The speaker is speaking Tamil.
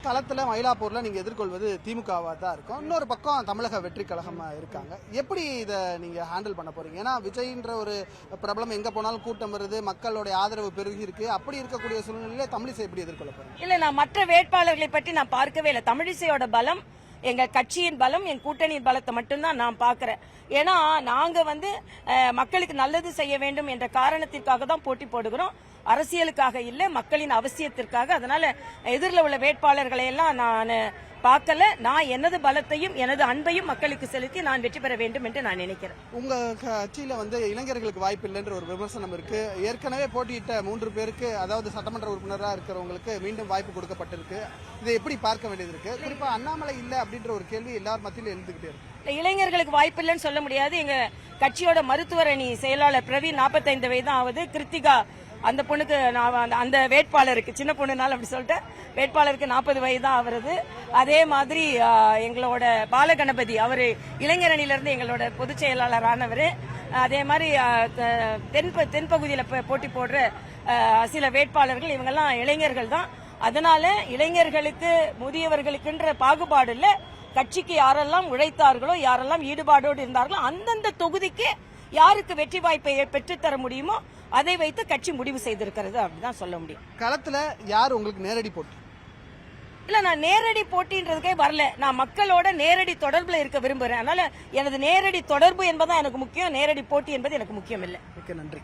களத்துல மயிலாப்பூர்ல நீங்க எதிர்கொள்வது திமுகவா தான் இருக்கும். இன்னொரு பக்கம் தமிழக வெற்றி கழகமா இருக்காங்க. எப்படி இதை நீங்க ஹேண்டில் பண்ண போறீங்க? ஏன்னா விஜய்ன்ற ஒரு பிரபலம் எங்க போனாலும் கூட்டம் வருது, மக்களுடைய ஆதரவு பெருகி இருக்கு. அப்படி இருக்கக்கூடிய சூழ்நிலையில தமிழிசை எப்படி எதிர்கொள்ள போறீங்க? இல்ல, நான் மற்ற வேட்பாளர்களை பற்றி நான் பார்க்கவே இல்லை. தமிழிசையோட பலம், எங்க கட்சியின் பலம், என் கூட்டணியின் பலத்தை மட்டும்தான் நான் பாக்குறேன். ஏன்னா நாங்க மக்களுக்கு நல்லது செய்ய வேண்டும் என்ற காரணத்திற்காக தான் போட்டி போடுகிறோம், அரசியலுக்காக இல்ல, மக்களின் அவசியத்திற்காக. அதனால எதிரில் உள்ள வேட்பாளர்களை எல்லாம் நான் பார்க்கல. நான் எனது பலத்தையும் எனது அன்பையும் மக்களுக்கு செலுத்தி நான் வெற்றி பெற வேண்டும் என்று நான் நினைக்கிறேன். உங்க கட்சியில இளைஞர்களுக்கு வாய்ப்பு இல்லைன்ற ஒரு விமர்சனம் இருக்கு. ஏற்கனவே போட்டியிட்ட 3 பேருக்கு, அதாவது சட்டமன்ற உறுப்பினராக இருக்கிறவங்களுக்கு மீண்டும் வாய்ப்பு கொடுக்கப்பட்டிருக்கு. இதை எப்படி பார்க்க வேண்டியது இருக்கு? குறிப்பா அண்ணாமலை இல்ல அப்படின்ற ஒரு கேள்வி எல்லார் மத்தியிலும் எழுந்துகிட்டே இருக்கு. இளைஞர்களுக்கு வாய்ப்பு இல்லைன்னு சொல்ல முடியாது. எங்க கட்சியோட மருத்துவர் அணி செயலாளர் பிரவீன் 45 வயது தான் ஆகுது. கிருத்திகா அந்த பொண்ணுக்கு, அந்த வேட்பாளருக்கு, சின்ன பொண்ணுனால அப்படி சொல்லிட்டு, வேட்பாளருக்கு 40 வயது தான் ஆகுறது. அதே மாதிரி எங்களோட பாலகணபதி, அவரு இளைஞர் அணியிலிருந்து எங்களோட பொதுச் செயலாளரானவர். அதே மாதிரி தென்பகுதியில் போட்டி போடுற சில வேட்பாளர்கள், இவங்கெல்லாம் இளைஞர்கள் தான். அதனால இளைஞர்களுக்கு முதியவர்களுக்குன்ற பாகுபாடு இல்ல. கட்சிக்கு யாரெல்லாம் உழைத்தார்களோ, யாரெல்லாம் ஈடுபாடோடு இருந்தார்களோ, அந்தந்த தொகுதிக்கு யாருக்கு வெற்றி வாய்ப்பை பெற்றுத்தர முடியுமோ அதை வைத்து கட்சி முடிவு செய்திருக்கிறது அப்படிதான் சொல்ல முடியும். களத்துல யார் உங்களுக்கு நேரடி போட்டி? இல்ல, நான் நேரடி போட்டின்றதுக்கே வரல. நான் மக்களோட நேரடி தொடர்புல இருக்க விரும்புறேன். அதனால எனது நேரடி தொடர்பு என்பதான் எனக்கு முக்கியம், நேரடி போட்டி என்பது எனக்கு முக்கியம் இல்லை. நன்றி.